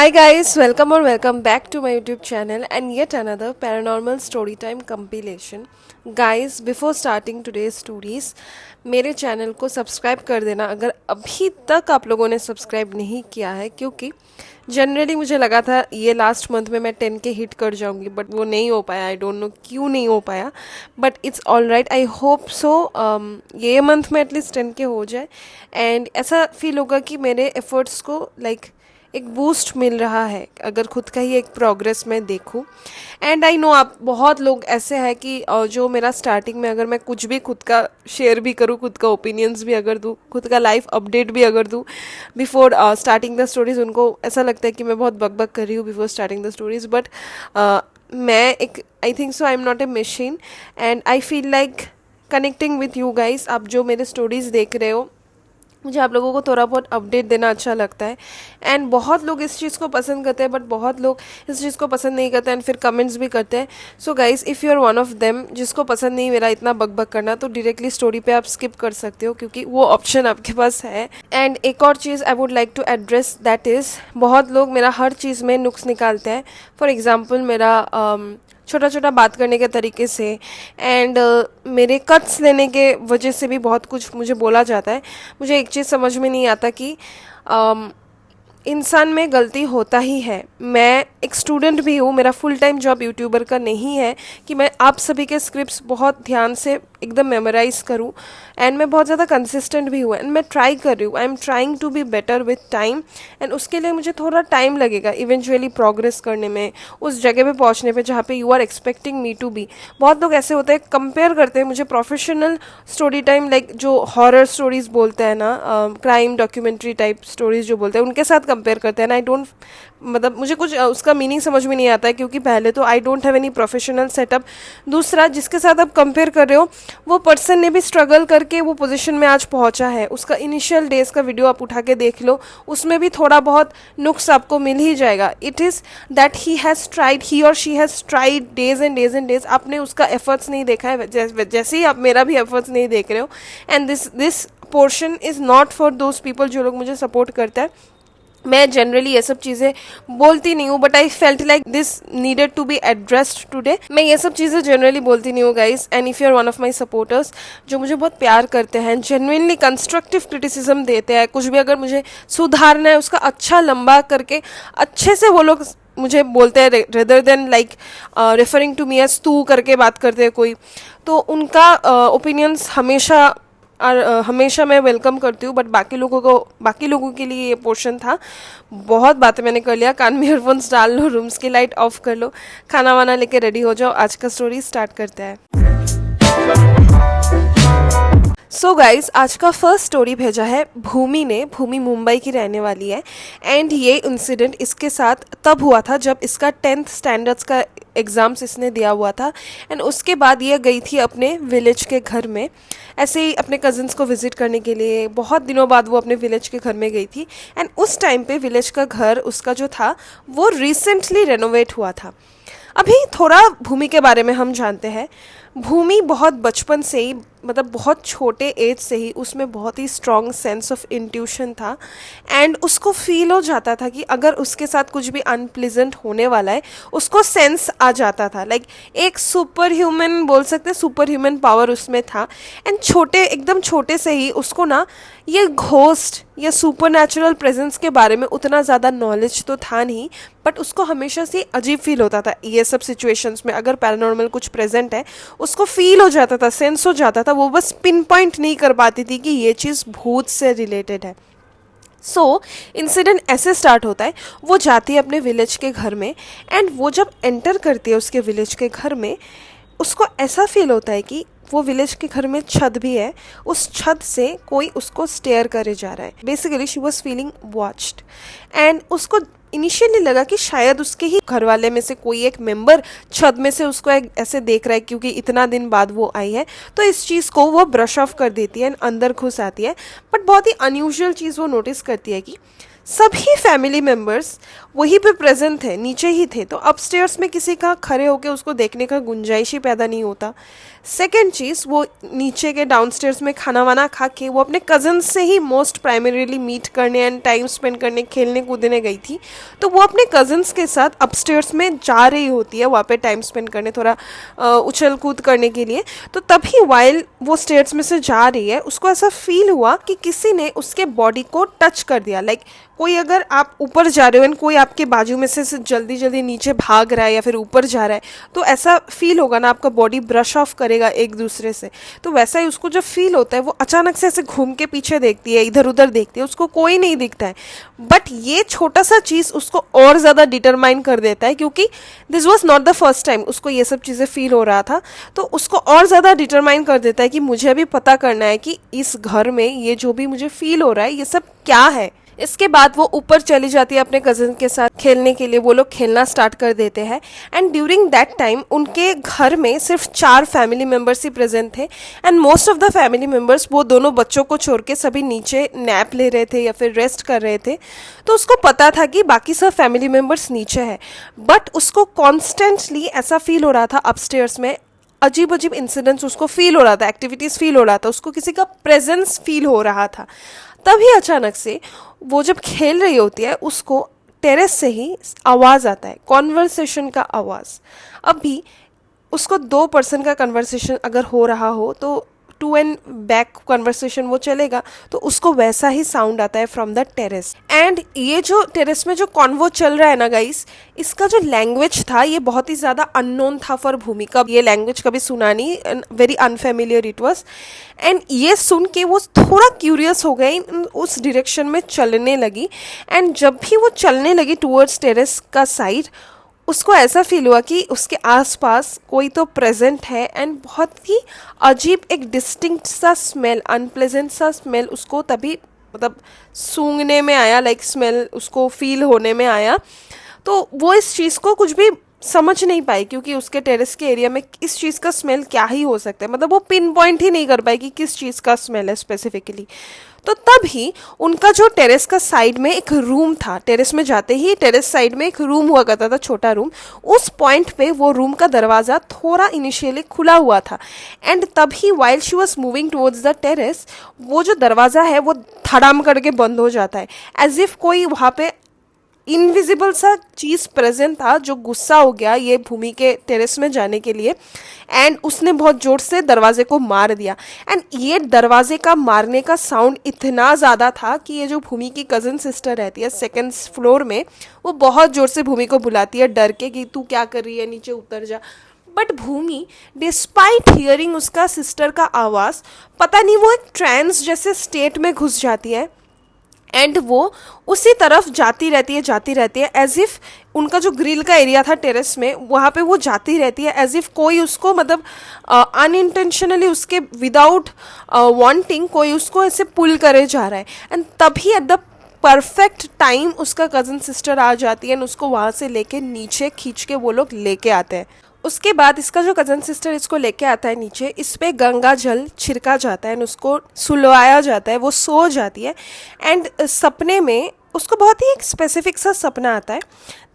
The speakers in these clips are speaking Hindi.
Hi guys, welcome or welcome back to my YouTube channel and yet another paranormal story time compilation. Guys, before starting today's stories, मेरे चैनल को सब्सक्राइब कर देना अगर अभी तक आप लोगों ने सब्सक्राइब नहीं किया है, क्योंकि जनरली मुझे लगा था ये लास्ट मंथ में मैं 10 के हिट कर जाऊंगी, बट वो नहीं हो पाया. आई डोंट नो क्यों नहीं हो पाया, but it's all right. I hope so ये मंथ में एटलीस्ट 10 के हो जाए एंड ऐसा फील होगा कि मेरे एफर्ट्स को एक बूस्ट मिल रहा है अगर खुद का ही एक प्रोग्रेस मैं देखूं. एंड आई नो आप बहुत लोग ऐसे हैं कि जो मेरा स्टार्टिंग में अगर मैं कुछ भी खुद का शेयर भी करूं, खुद का ओपिनियंस भी अगर दूं, खुद का लाइफ अपडेट भी अगर दूं बिफोर स्टार्टिंग द स्टोरीज, उनको ऐसा लगता है कि मैं बहुत बकबक कर रही हूँ before starting the stories. But मैं एक I think so I am not a machine and I feel like connecting with you guys. आप जो मेरे स्टोरीज देख रहे हो, मुझे आप लोगों को थोड़ा बहुत अपडेट देना अच्छा लगता है. एंड बहुत लोग इस चीज़ को पसंद करते हैं, बट बहुत लोग इस चीज़ को पसंद नहीं करते एंड फिर कमेंट्स भी करते हैं. So guys, if you are one of them जिसको पसंद नहीं मेरा इतना बकबक करना, तो डायरेक्टली स्टोरी पे आप स्किप कर सकते हो, क्योंकि वो ऑप्शन आपके पास है. एंड एक और चीज़ I would like to address, that is बहुत लोग मेरा हर चीज़ में नुक्स निकालते हैं. फॉर एग्जाम्पल मेरा छोटा छोटा बात करने के तरीके से एंड मेरे कट्स लेने के वजह से भी बहुत कुछ मुझे बोला जाता है. मुझे एक चीज़ समझ में नहीं आता कि इंसान में गलती होता ही है. मैं एक स्टूडेंट भी हूँ, मेरा फुल टाइम जॉब यूट्यूबर का नहीं है कि मैं आप सभी के स्क्रिप्ट्स बहुत ध्यान से एकदम मेमोराइज़ करूँ. एंड मैं बहुत ज़्यादा कंसिस्टेंट भी हूँ एंड मैं ट्राई कर रही हूँ. I am trying to be better with time and उसके लिए मुझे थोड़ा टाइम लगेगा इवेंचुअली प्रोग्रेस करने में, उस जगह पे पहुँचने पे जहाँ पे you are expecting me to be. बहुत लोग ऐसे होते हैं, कंपेयर करते हैं मुझे प्रोफेशनल स्टोरी टाइम, लाइक जो हॉरर स्टोरीज बोलते हैं ना, क्राइम डॉक्यूमेंट्री टाइप स्टोरीज जो बोलते हैं, उनके साथ कंपेयर करते हैं. एंड आई डोंट, मतलब मुझे कुछ उसका मीनिंग समझ में नहीं आता है, क्योंकि पहले तो I don't have any professional setup. दूसरा, जिसके साथ आप कंपेयर कर रहे हो वो पर्सन ने भी स्ट्रगल करके वो पोजीशन में आज पहुंचा है. उसका इनिशियल डेज का वीडियो आप उठा के देख लो, उसमें भी थोड़ा बहुत नुक्स आपको मिल ही जाएगा. It is that he has tried, he और she has tried days and days and days. आपने उसका एफर्ट्स नहीं देखा है, जैसे ही आप मेरा भी एफर्ट्स नहीं देख रहे हो. And this portion is not for those people जो लोग मुझे सपोर्ट करते हैं. मैं जनरली ये सब चीज़ें बोलती नहीं हूँ, but I felt like this needed to be addressed today. मैं ये सब चीज़ें जनरली बोलती नहीं हूँ guys. And if you are one of my supporters जो मुझे बहुत प्यार करते हैं, जेन्युइनली कंस्ट्रक्टिव क्रिटिसिज्म देते हैं, कुछ भी अगर मुझे सुधारना है उसका अच्छा लंबा करके अच्छे से वो लोग मुझे बोलते हैं, rather than like referring to me as तू करके बात करते हैं कोई, तो उनका ओपिनियंस हमेशा मैं वेलकम करती हूँ. बट बाकी लोगों के लिए ये पोर्शन था. बहुत बातें मैंने कर लिया. कान में ईयरफोन्स डाल लो, रूम्स की लाइट ऑफ कर लो, खाना वाना लेके रेडी हो जाओ. आज का स्टोरी स्टार्ट करते हैं. सो गाइज, आज का फर्स्ट स्टोरी भेजा है भूमि ने. भूमि मुंबई की रहने वाली है एंड ये इंसिडेंट इसके साथ तब हुआ था जब इसका 10th स्टैंडर्ड्स का एग्ज़ाम्स इसने दिया हुआ था. एंड उसके बाद ये गई थी अपने विलेज के घर में, ऐसे ही अपने कज़न्स को विज़िट करने के लिए. बहुत दिनों बाद वो अपने विलेज के घर में गई थी. एंड उस टाइम पे विलेज का घर उसका जो था वो रिसेंटली रेनोवेट हुआ था. अभी थोड़ा भूमि के बारे में हम जानते हैं. भूमि बहुत बचपन से ही, मतलब बहुत छोटे एज से ही उसमें बहुत ही स्ट्रॉन्ग सेंस ऑफ इंट्यूशन था. एंड उसको फील हो जाता था कि अगर उसके साथ कुछ भी अनप्लीजेंट होने वाला है, उसको सेंस आ जाता था. लाइक एक सुपर ह्यूमन बोल सकते हैं, सुपर ह्यूमन पावर उसमें था. एंड एकदम छोटे से ही उसको ना ये घोस्ट या सुपर नेचुरल प्रेजेंस के बारे में उतना ज़्यादा नॉलेज तो था नहीं, बट उसको हमेशा से अजीब फील होता था ये सब सिचुएशंस में. अगर पैरानॉर्मल कुछ प्रेजेंट है उसको फील हो जाता था, सेंस हो जाता था. वो बस पिन पॉइंट नहीं कर पाती थी कि ये चीज़ भूत से रिलेटेड है. सो इंसिडेंट ऐसे स्टार्ट होता है. वो जाती है अपने विलेज के घर में एंड वो जब एंटर करती है उसके विलेज के घर में, उसको ऐसा फील होता है कि वो विलेज के घर में छत भी है, उस छत से कोई उसको स्टेयर करे जा रहा है. Basically she was feeling watched. And उसको इनिशियली लगा कि शायद उसके ही घर वाले में से कोई एक मेंबर छत में से उसको ऐसे देख रहा है, क्योंकि इतना दिन बाद वो आई है. तो इस चीज़ को वो ब्रश ऑफ कर देती है एंड अंदर घुस आती है. बट बहुत ही अनयूजुअल चीज़ वो नोटिस करती है कि सभी फैमिली मेम्बर्स वहीं पे प्रेजेंट थे, नीचे ही थे, तो अपस्टेयर्स में किसी का खड़े होकर उसको देखने का गुंजाइश ही पैदा नहीं होता। सेकेंड चीज़, वो नीचे के डाउनस्टेयर्स में खाना वाना खा के वो अपने कज़न्स से ही मोस्ट प्राइमरीली मीट करने एंड टाइम स्पेंड करने, खेलने कूदने गई थी। तो वो अपने कज़न्स के साथ अपस्टेयर्स में जा रही होती है वहाँ पे टाइम स्पेंड करने, थोड़ा उछल कूद करने के लिए। तो तभी वाइल वो स्टेयर्स में से जा रही है, उसको ऐसा फील हुआ कि किसी ने उसके बॉडी को टच कर दिया। लाइक कोई, अगर आप ऊपर जा रहे हो एंड कोई आपके बाजू में से जल्दी जल्दी नीचे भाग रहा है या फिर ऊपर जा रहा है, तो ऐसा फील होगा ना, आपका बॉडी ब्रश ऑफ करेगा एक दूसरे से। तो वैसा ही उसको जब फील होता है, वो अचानक से ऐसे घूम के पीछे देखती है, इधर उधर देखती है, उसको कोई नहीं दिखता है। बट ये छोटा सा चीज़ उसको और ज़्यादा डिटरमाइन कर देता है, क्योंकि this was not the first time उसको ये सब चीज़ें फील हो रहा था। तो उसको और ज़्यादा डिटरमाइन कर देता है कि मुझे अभी पता करना है कि इस घर में ये जो भी मुझे फील हो रहा है ये सब क्या है। इसके बाद वो ऊपर चली जाती है अपने कज़न के साथ खेलने के लिए, वो लोग खेलना स्टार्ट कर देते हैं। एंड ड्यूरिंग दैट टाइम उनके घर में सिर्फ 4 फैमिली मेम्बर्स ही प्रेजेंट थे, and most of the family members वो दोनों बच्चों को छोड़ के सभी नीचे नैप ले रहे थे या फिर रेस्ट कर रहे थे। तो उसको पता था कि बाकी सब फैमिली मेम्बर्स नीचे है, बट उसको कॉन्स्टेंटली ऐसा फील हो रहा था अपस्टेयर्स में, अजीब अजीब इंसिडेंट्स उसको फील हो रहा था, एक्टिविटीज़ फील हो रहा था, उसको किसी का प्रेजेंस फील हो रहा था। तभी अचानक से वो जब खेल रही होती है, उसको टेरेस से ही आवाज़ आता है, कॉन्वर्सेशन का आवाज़। अभी उसको 2 पर्सन का कन्वर्सेशन अगर हो रहा हो तो टू एंड बैक कन्वर्सेशन वो चलेगा, तो उसको वैसा ही साउंड आता है फ्रॉम द टेरेस। एंड ये जो टेरेस में जो कॉन्वो चल रहा है ना गाइस, इसका जो लैंग्वेज था ये बहुत ही ज़्यादा अननोन था फॉर भूमिका। ये लैंग्वेज कभी सुना नहीं, very unfamiliar it was. And ये सुन के वो थोड़ा क्यूरियस हो गई, उस डायरेक्शन में चलने लगी। एंड जब भी वो चलने लगी टूवर्ड्स टेरेस का साइड, उसको ऐसा फील हुआ कि उसके आसपास कोई तो प्रेजेंट है, एंड बहुत ही अजीब एक डिस्टिंक्ट सा स्मेल, अनप्लेजेंट सा स्मेल उसको तभी मतलब सूंघने में आया, लाइक स्मेल उसको फील होने में आया। तो वो इस चीज़ को कुछ भी समझ नहीं पाई, क्योंकि उसके टेरेस के एरिया में इस चीज़ का स्मेल क्या ही हो सकता है, मतलब वो पिन पॉइंट ही नहीं कर पाई कि किस चीज़ का स्मेल है स्पेसिफिकली। तो तब ही उनका जो टेरेस का साइड में एक रूम था, टेरेस में जाते ही टेरेस साइड में एक रूम हुआ करता था, छोटा रूम। उस पॉइंट पे वो रूम का दरवाज़ा थोड़ा इनिशियली खुला हुआ था, एंड तभी while she was moving towards the terrace, वो जो दरवाज़ा है वो धड़ाम करके बंद हो जाता है, एज इफ कोई वहाँ पे इनविजिबल सा चीज़ प्रेजेंट था जो गुस्सा हो गया ये भूमि के टेरेस में जाने के लिए, एंड उसने बहुत ज़ोर से दरवाजे को मार दिया। एंड ये दरवाजे का मारने का साउंड इतना ज़्यादा था कि ये जो भूमि की कज़न सिस्टर रहती है सेकंड फ्लोर में, वो बहुत ज़ोर से भूमि को बुलाती है डर के कि तू क्या कर रही है, नीचे उतर जा। बट भूमि डिस्पाइट हियरिंग उसका सिस्टर का आवाज़, पता नहीं वो एक ट्रांस जैसे स्टेट में घुस जाती है, एंड वो उसी तरफ जाती रहती है एज इफ़ उनका जो ग्रिल का एरिया था टेरेस में, वहाँ पे वो जाती रहती है एज इफ़ कोई उसको मतलब अनइंटेंशनली उसके विदाउट वांटिंग कोई उसको ऐसे पुल करे जा रहा है। एंड तभी एट द परफेक्ट टाइम उसका कज़न सिस्टर आ जाती है एंड उसको वहाँ से लेके नीचे खींच के वो लोग लेके आते हैं। उसके बाद इसका जो कज़न सिस्टर इसको लेके आता है नीचे, इस पे गंगा जल छिड़का जाता है एंड उसको सुलवाया जाता है, वो सो जाती है। एंड सपने में उसको बहुत ही एक स्पेसिफिक सा सपना आता है,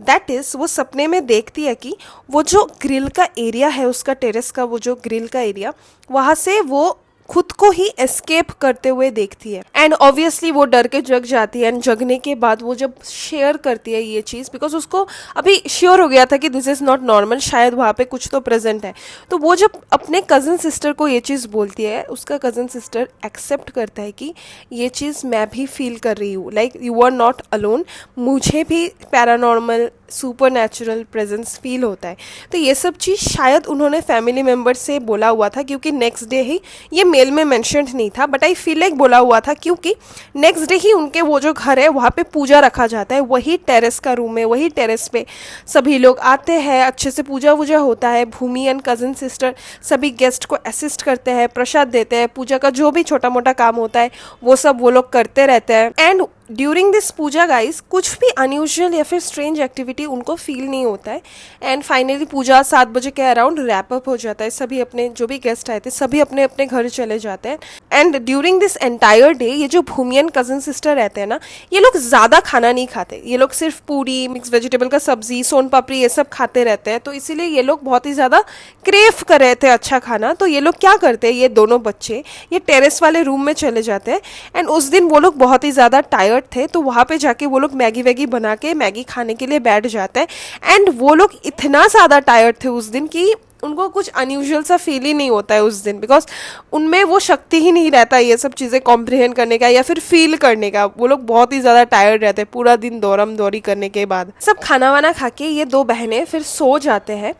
दैट इज़ वो सपने में देखती है कि वो जो ग्रिल का एरिया है उसका टेरेस का, वो जो ग्रिल का एरिया, वहाँ से वो खुद को ही एस्केप करते हुए देखती है। एंड ऑब्वियसली वो डर के जग जाती है, एंड जगने के बाद वो जब शेयर करती है ये चीज़, बिकॉज उसको अभी श्योर हो गया था कि दिस इज़ नॉट नॉर्मल, शायद वहाँ पे कुछ तो प्रेजेंट है। तो वो जब अपने कज़न सिस्टर को ये चीज़ बोलती है, उसका कज़न सिस्टर एक्सेप्ट करता है कि ये चीज़ मैं भी फील कर रही हूँ, like you are not alone, मुझे भी paranormal supernatural presence feel होता है। तो ये सब चीज़ शायद उन्होंने फैमिली मेम्बर से बोला हुआ था, क्योंकि नेक्स्ट डे ही ये मेल में मेंशन्ड नहीं था, बट आई फील लाइक बोला हुआ था, क्योंकि नेक्स्ट डे ही उनके वो जो घर है वहाँ पे पूजा रखा जाता है, वही टेरेस का रूम है, वही टेरेस पे सभी लोग आते हैं, अच्छे से पूजा वूजा होता है, भूमि एंड कज़न सिस्टर सभी गेस्ट को असिस्ट करते हैं, प्रसाद देते हैं, पूजा का जो भी छोटा मोटा काम होता है वो सब वो लोग करते रहते हैं। And during this puja guys कुछ भी अनयूजुअल या फिर स्ट्रेंज एक्टिविटी उनको फील नहीं होता है। एंड फाइनली पूजा 7 बजे के अराउंड रैप अप हो जाता है, सभी अपने जो भी गेस्ट आए थे सभी अपने अपने घर चले जाते हैं। And during this entire day ये जो भूमि एंड कजन सिस्टर रहते हैं ना, ये लोग ज़्यादा खाना नहीं खाते, ये लोग सिर्फ पूरी, मिक्स वेजिटेबल का सब्जी, सोन पापड़ी ये सब खाते रहते हैं। तो इसीलिए ये लोग बहुत ही ज़्यादा क्रेव कर रहे थे अच्छा खाना। तो ये लोग क्या करते हैं, ये दोनों बच्चे ये टेरेस वाले रूम में चले जाते हैं। एंड उस दिन वो लोग बहुत ही ज़्यादा टायर्ड थे, तो वहाँ पे जाके वो लोग मैगी वैगी बना के मैगी खाने के लिए बैठ जाते हैं। एंड वो लोग इतना ज़्यादा टायर्ड थे उस दिन कि उनको कुछ अनयूजुअल सा फील ही नहीं होता है उस दिन, बिकॉज उनमें वो शक्ति ही नहीं रहता ये सब चीज़ें कॉम्प्रिहेंड करने का या फिर फील करने का। वो लोग बहुत ही ज़्यादा टायर्ड रहते हैं पूरा दिन दौड़म दौड़ी करने के बाद। सब खाना वाना खा के ये दो बहनें फिर सो जाते हैं।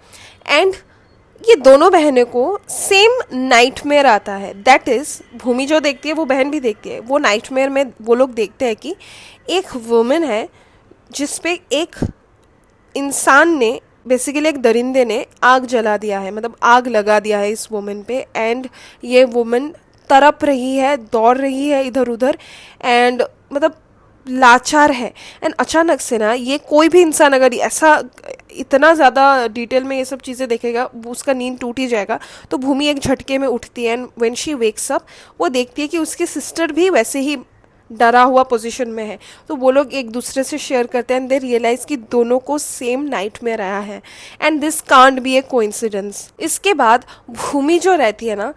एंड ये दोनों बहनों को सेम नाइटमेयर आता है। दैट इज़ भूमि जो देखती है वो बहन भी देखती है। वो नाइटमेयर में वो लोग देखते हैं कि एक वुमेन है जिस पे एक इंसान ने, बेसिकली एक दरिंदे ने आग जला दिया है, मतलब आग लगा दिया है इस वुमेन पे। एंड ये वुमेन तड़प रही है, दौड़ रही है इधर उधर, एंड मतलब लाचार है। एंड अचानक से ना ये कोई भी इंसान अगर ऐसा इतना ज़्यादा डिटेल में ये सब चीज़ें देखेगा वो उसका नींद टूट ही जाएगा। तो भूमि एक झटके में उठती है। And when she wakes up वो देखती है कि उसकी सिस्टर भी वैसे ही डरा हुआ पोजीशन में है। तो वो लोग एक दूसरे से शेयर करते हैं एंड दे रियलाइज कि दोनों को सेम नाइटमेयर आया है and this can't be A coincidence. इसके बाद भूमि जो रहती है ना,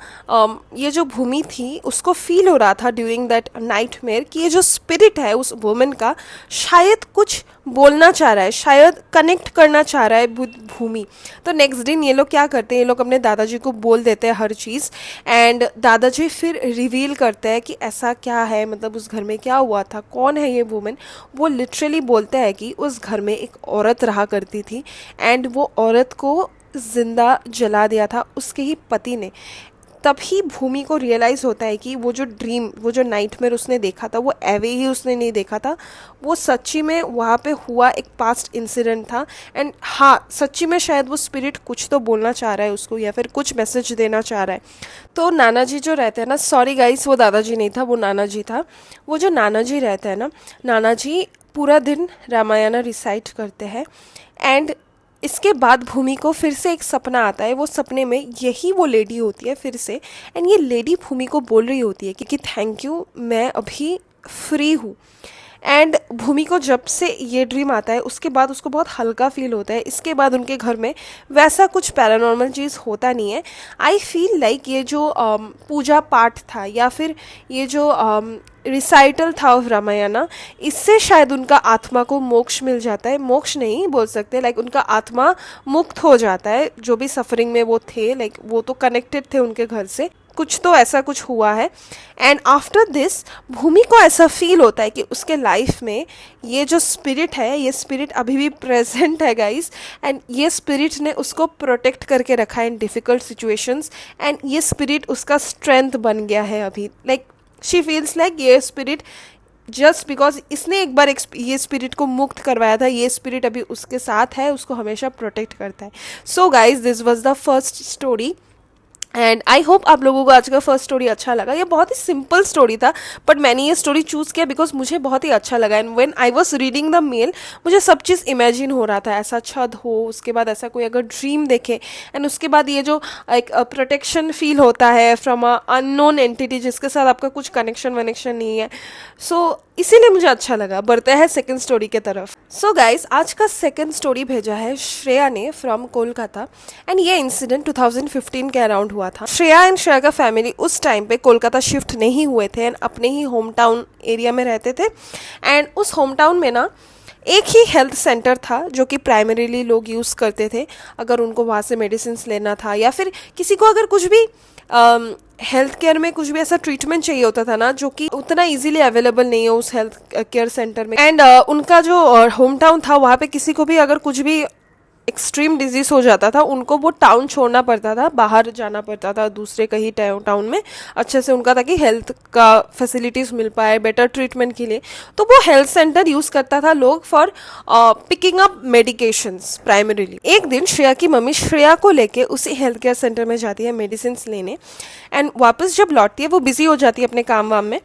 ये जो भूमि थी उसको फील हो रहा था ड्यूरिंग दैट नाइटमेयर कि ये जो स्पिरिट है उस वुमेन का शायद कुछ बोलना चाह रहा है, शायद कनेक्ट करना चाह रहा है भूमि। तो नेक्स्ट दिन ये लोग क्या करते हैं, ये लोग अपने दादाजी को बोल देते हैं हर चीज़। एंड दादाजी फिर रिवील करते हैं कि ऐसा क्या है, मतलब उस घर में क्या हुआ था, कौन है ये वुमेन। वो लिटरली बोलते हैं कि उस घर में एक औरत रहा करती थी एंड वो औरत को जिंदा जला दिया था उसके ही पति ने। तभी भूमि को रियलाइज़ होता है कि वो जो ड्रीम, वो जो नाइटमेयर उसने देखा था वो एवे ही उसने नहीं देखा था, वो सच्ची में वहाँ पे हुआ एक पास्ट इंसिडेंट था। एंड हाँ, सच्ची में शायद वो स्पिरिट कुछ तो बोलना चाह रहा है उसको या फिर कुछ मैसेज देना चाह रहा है। तो नाना जी जो रहते हैं ना, सॉरी गाइस वो दादाजी नहीं था, वो नाना जी था। वो जो नाना जी रहते हैं ना, नाना जी पूरा दिन रामायण रिसाइट करते हैं। एंड इसके बाद भूमि को फिर से एक सपना आता है। वो सपने में यही वो लेडी होती है फिर से। एंड ये लेडी भूमि को बोल रही होती है कि थैंक यू, मैं अभी फ्री हूँ। एंड भूमि को जब से ये ड्रीम आता है उसके बाद उसको बहुत हल्का फील होता है। इसके बाद उनके घर में वैसा कुछ पैरानॉर्मल चीज़ होता नहीं है। आई फील लाइक ये जो पूजा पाठ था या फिर ये जो रिसाइटल था ऑफ रामायण, इससे शायद उनका आत्मा को मोक्ष मिल जाता है। मोक्ष नहीं बोल सकते, लाइक उनका आत्मा मुक्त हो जाता है। जो भी सफरिंग में वो थे, लाइक वो तो कनेक्टेड थे उनके घर से, कुछ तो ऐसा कुछ हुआ है। एंड आफ्टर दिस भूमि को ऐसा फील होता है कि उसके लाइफ में ये जो स्पिरिट है, ये स्पिरिट अभी भी प्रेजेंट है गाइस। एंड ये स्पिरिट ने उसको प्रोटेक्ट करके रखा है इन डिफ़िकल्ट सिचुएशंस। एंड ये स्पिरिट उसका स्ट्रेंथ बन गया है अभी। लाइक शी फील्स लाइक ये स्पिरिट जस्ट बिकॉज इसने एक बार ये स्पिरिट को मुक्त करवाया था, ये स्पिरिट अभी उसके साथ है, उसको हमेशा प्रोटेक्ट करता है। So guys this was the first story and I hope आप लोगों को आज का फर्स्ट स्टोरी अच्छा लगा। ये बहुत ही सिंपल स्टोरी था बट मैंने ये स्टोरी चूज़ किया बिकॉज मुझे बहुत ही अच्छा लगा। And when I was reading the mail मुझे सब चीज़ इमेजिन हो रहा था, ऐसा छत हो, उसके बाद ऐसा कोई अगर ड्रीम देखे एंड उसके बाद ये जो एक प्रोटेक्शन फील होता है फ्रॉम अ अननोन एंटिटी जिसके साथ आपका कुछ कनेक्शन वनेक्शन नहीं है। सो इसीलिए मुझे अच्छा लगा। बढ़ते हैं सेकंड स्टोरी के तरफ। सो गाइस आज का सेकंड स्टोरी भेजा है श्रेया ने फ्रॉम कोलकाता। एंड ये इंसिडेंट 2015 के अराउंड हुआ था। श्रेया एंड श्रेया का फैमिली उस टाइम पे कोलकाता शिफ्ट नहीं हुए थे एंड अपने ही होम टाउन एरिया में रहते थे। एंड उस होम टाउन में ना एक ही हेल्थ सेंटर था जो कि प्राइमरीली लोग यूज़ करते थे अगर उनको वहाँ से मेडिसिन लेना था या फिर किसी को अगर कुछ भी हेल्थ केयर में कुछ भी ऐसा ट्रीटमेंट चाहिए होता था ना जो कि उतना इजीली अवेलेबल नहीं है उस हेल्थ केयर सेंटर में। एंड उनका जो होम टाउन था वहाँ पे किसी को भी अगर कुछ भी एक्सट्रीम डिजीज़ हो जाता था, उनको वो टाउन छोड़ना पड़ता था, बाहर जाना पड़ता था दूसरे कहीं टाउन में अच्छे से उनका, ताकि हेल्थ का फैसिलिटीज़ मिल पाए बेटर ट्रीटमेंट के लिए। तो वो हेल्थ सेंटर यूज़ करता था लोग for picking up medications primarily. एक दिन श्रेया की मम्मी श्रेया को लेके उसी हेल्थ केयर सेंटर में जाती है मेडिसिन लेने, एंड वापस जब लौटती है वो बिजी हो जाती है अपने काम वाम में।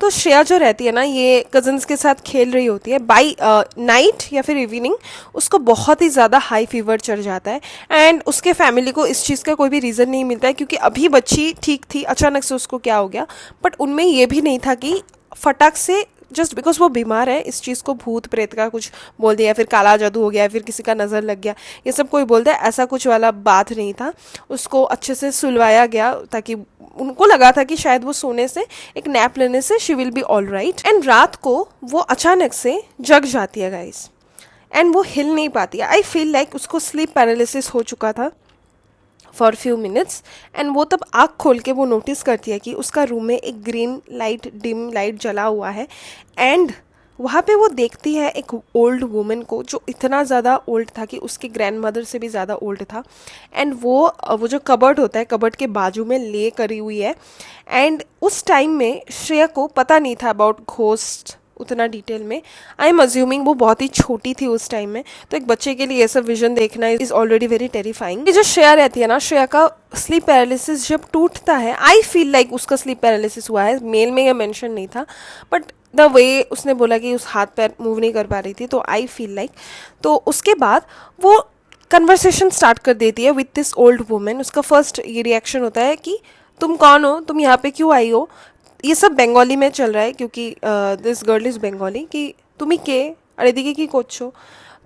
तो श्रेया जो रहती है ना, ये कजन्स के साथ खेल रही होती है। बाई नाइट या फिर इवनिंग उसको बहुत ही ज़्यादा हाई फीवर चढ़ जाता है, एंड उसके फैमिली को इस चीज़ का कोई भी रीज़न नहीं मिलता है, क्योंकि अभी बच्ची ठीक थी, अचानक से उसको क्या हो गया। बट उनमें ये भी नहीं था कि फटाक से जस्ट बिकॉज वो बीमार है इस चीज़ को भूत प्रेत का कुछ बोल दिया, या फिर काला जादू हो गया, या फिर किसी का नज़र लग गया, ये सब कोई बोलता है, ऐसा कुछ वाला बात नहीं था। उसको अच्छे से सुलवाया गया, ताकि उनको लगा था कि शायद वो सोने से, एक नैप लेने से she will be all right. And रात को वो अचानक से जग जाती है गाइस, एंड वो हिल नहीं पाती है। आई फील लाइक उसको स्लीप पैरालिसिस हो चुका था फॉर फ्यू मिनट्स, एंड वो तब आँख खोल के वो नोटिस करती है कि उसका रूम में एक ग्रीन लाइट, डिम लाइट जला हुआ है, एंड वहाँ पे वो देखती है एक ओल्ड वुमन को, जो इतना ज़्यादा ओल्ड था कि उसकी ग्रैंड मदर से भी ज़्यादा ओल्ड था। एंड वो जो कबर्ड होता है, कबर्ड के बाजू में ले करी हुई है। एंड उस टाइम में श्रेया को पता नहीं था अबाउट घोस्ट उतना डिटेल में। आई एम अज्यूमिंग वो बहुत ही छोटी थी उस टाइम में, तो एक बच्चे के लिए ये सब विजन देखना इज़ ऑलरेडी वेरी टेरिफाइंग। ये जो श्रेया रहती है ना, श्रेया का स्लीप पैरालिसिस जब टूटता है, आई फील लाइक उसका स्लीप पैरालिसिस हुआ है। मेल में यह मेंशन नहीं था, बट द वे उसने बोला कि उस हाथ पैर मूव नहीं कर पा रही थी, तो आई फील लाइक, तो उसके बाद वो कन्वर्सेशन स्टार्ट कर देती है विथ दिस ओल्ड वुमेन। उसका फर्स्ट ये रिएक्शन होता है कि तुम कौन हो, तुम यहाँ पे क्यों आई हो। ये सब बंगाली में चल रहा है, क्योंकि दिस गर्ल इज़ बंगाली, कि तुम ही के अरे दिखे की कोचो।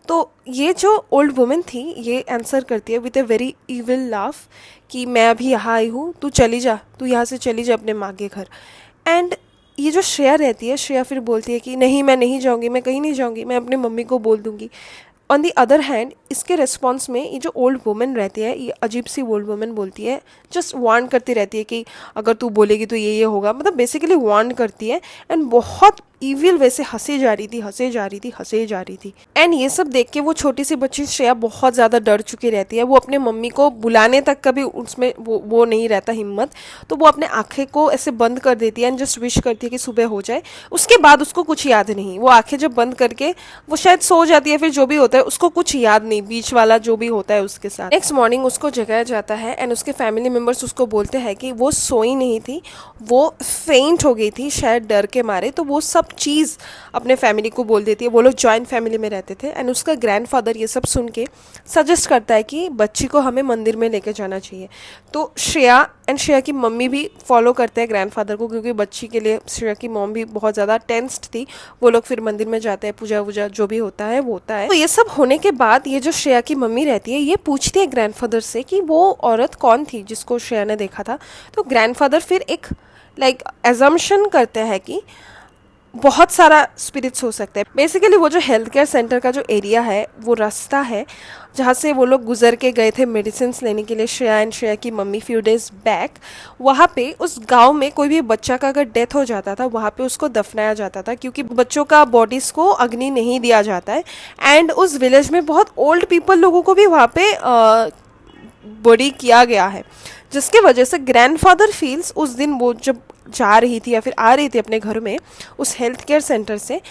तो ये जो ओल्ड वुमेन थी ये आंसर करती है with a very evil laugh कि मैं अभी यहाँ आई हूँ, तू चली जा, तू यहाँ से चली जा अपने माँ के घर। एंड ये जो श्रेया रहती है, श्रेया फिर बोलती है कि नहीं मैं नहीं जाऊँगी, मैं कहीं नहीं जाऊँगी, मैं अपने मम्मी को बोल दूँगी। ऑन दी अदर हैंड इसके रिस्पॉन्स में ये जो ओल्ड वुमेन रहती है, ये अजीब सी ओल्ड वुमेन बोलती है, जस्ट वार्न करती रहती है कि अगर तू बोलेगी तो ये होगा, मतलब बेसिकली वार्न करती है। एंड बहुत ईविल वैसे हंसे जा रही थी। एंड ये सब देख के वो छोटी सी बच्ची श्रेया बहुत ज़्यादा डर चुकी रहती है। वो अपने मम्मी को बुलाने तक का भी उसमें वो नहीं रहता हिम्मत, तो वो अपने आंखें को ऐसे बंद कर देती है एंड जस्ट विश करती है कि सुबह हो जाए। उसके बाद उसको कुछ याद नहीं, वो आंखें जब बंद करके वो शायद सो जाती है, फिर जो भी होता है उसको कुछ याद नहीं, बीच वाला जो भी होता है उसके साथ। नेक्स्ट मॉर्निंग उसको जगाया जाता है, एंड उसके फैमिली मेम्बर्स उसको बोलते हैं कि वो सोई नहीं थी, वो फेंट हो गई थी शायद डर के मारे। तो वो सब चीज़ अपने फैमिली को बोल देती है। वो लोग जॉइंट फैमिली में रहते थे, एंड उसका ग्रैंडफादर ये सब सुन के सजेस्ट करता है कि बच्ची को हमें मंदिर में लेके जाना चाहिए। तो श्रेया की मम्मी भी फॉलो करते हैं ग्रैंडफादर को, क्योंकि बच्ची के लिए श्रेया की मॉम भी बहुत ज़्यादा टेंस्ड थी। वो लोग फिर मंदिर में जाते हैं, पूजा वूजा जो भी होता है वो होता है। तो ये सब होने के बाद ये जो श्रेया की मम्मी रहती है, ये पूछती है ग्रैंडफादर से कि वो औरत कौन थी जिसको श्रेया ने देखा था। तो ग्रैंडफादर फिर एक एजम्पशन करते हैं कि बहुत सारा स्पिरिट्स हो सकते हैं। बेसिकली वो जो हेल्थ केयर सेंटर का जो एरिया है, वो रास्ता है जहाँ से वो लोग गुजर के गए थे मेडिसिन लेने के लिए, श्रेया की मम्मी फ्यू डेज बैक। वहाँ पे उस गांव में कोई भी बच्चा का अगर डेथ हो जाता था, वहाँ पे उसको दफनाया जाता था, क्योंकि बच्चों का बॉडीज़ को अग्नि नहीं दिया जाता है। एंड उस विलेज में बहुत ओल्ड पीपल लोगों को भी वहाँ पे बॉडी किया गया है, जिसके वजह से ग्रैंडफादर फील्स उस दिन वो जब जा रही थी या फिर आ रही थी अपने घर में उस हेल्थ केयर सेंटर से,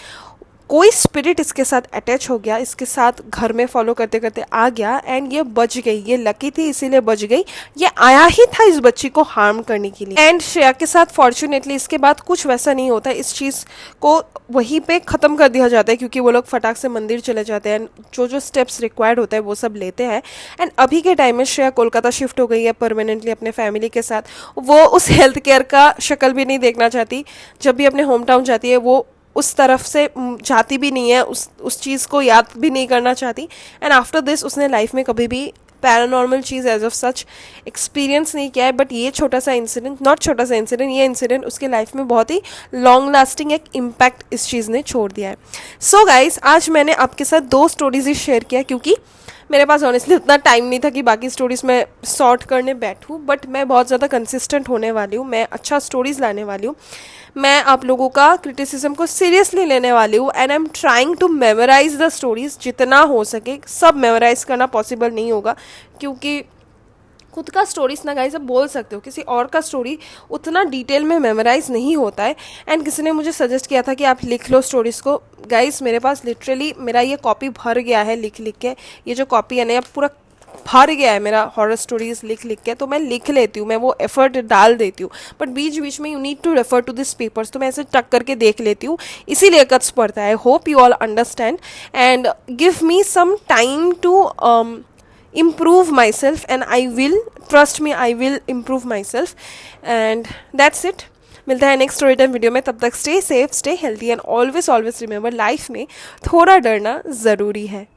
कोई स्पिरिट इसके साथ अटैच हो गया, इसके साथ घर में फॉलो करते करते आ गया, एंड ये बच गई। ये लकी थी इसीलिए बच गई। ये आया ही था इस बच्ची को हार्म करने के लिए। एंड श्रेया के साथ फॉर्चुनेटली इसके बाद कुछ वैसा नहीं होता। इस चीज़ को वहीं पे ख़त्म कर दिया जाता है, क्योंकि वो लोग फटाक से मंदिर चले जाते हैं, जो जो स्टेप्स रिक्वायर्ड होता है वो सब लेते हैं। एंड अभी के टाइम में श्रेया कोलकाता शिफ्ट हो गई है परमानेंटली अपने फैमिली के साथ। वो उस हेल्थ केयर का शक्ल भी नहीं देखना चाहती। जब भी अपने होम टाउन जाती है वो उस तरफ से जाती भी नहीं है, उस चीज़ को याद भी नहीं करना चाहती। एंड आफ्टर दिस उसने लाइफ में कभी भी पैरानॉर्मल चीज़ एज ऑफ सच एक्सपीरियंस नहीं किया है। बट ये छोटा सा इंसिडेंट, नॉट छोटा सा इंसिडेंट, ये इंसिडेंट उसके लाइफ में बहुत ही लॉन्ग लास्टिंग एक इम्पैक्ट इस चीज़ ने छोड़ दिया है। सो गाइस, आज मैंने आपके साथ 2 स्टोरीज ही शेयर किया, क्योंकि मेरे पास ऑनेस्टली उतना टाइम नहीं था कि बाकी स्टोरीज़ में सॉर्ट करने बैठूँ, बट मैं बहुत ज़्यादा कंसिस्टेंट होने वाली हूँ, मैं अच्छा स्टोरीज़ लाने वाली हूँ, मैं आप लोगों का क्रिटिसिज्म को सीरियसली लेने वाली हूँ, and I am trying to memorise the stories जितना हो सके। सब मेमोराइज करना पॉसिबल नहीं होगा, क्योंकि खुद का स्टोरीज ना गाइस आप बोल सकते हो, किसी और का स्टोरी उतना डिटेल में मेमोराइज नहीं होता है। एंड किसी ने मुझे सजेस्ट किया था कि आप लिख लो स्टोरीज़ को। गाइस मेरे पास लिटरली मेरा ये कॉपी भर गया है लिख लिख के, ये जो कॉपी है ना पूरा भर गया है मेरा हॉरर स्टोरीज लिख लिख के। तो मैं लिख लेती हूँ, मैं वो एफर्ट डाल देती हूँ, बट बीच बीच में you need to refer to this papers, तो मैं ऐसे टक करके देख लेती हूँ, इसीलिए कट्स पड़ता है। I hope you all understand and give me some time to improve myself, and I will, trust me, I will improve myself, and that's it। मिलता है नेक्स्ट स्टोरी टाइम वीडियो में, तब तक stay safe, stay healthy, and always always remember life में थोड़ा डरना ज़रूरी है।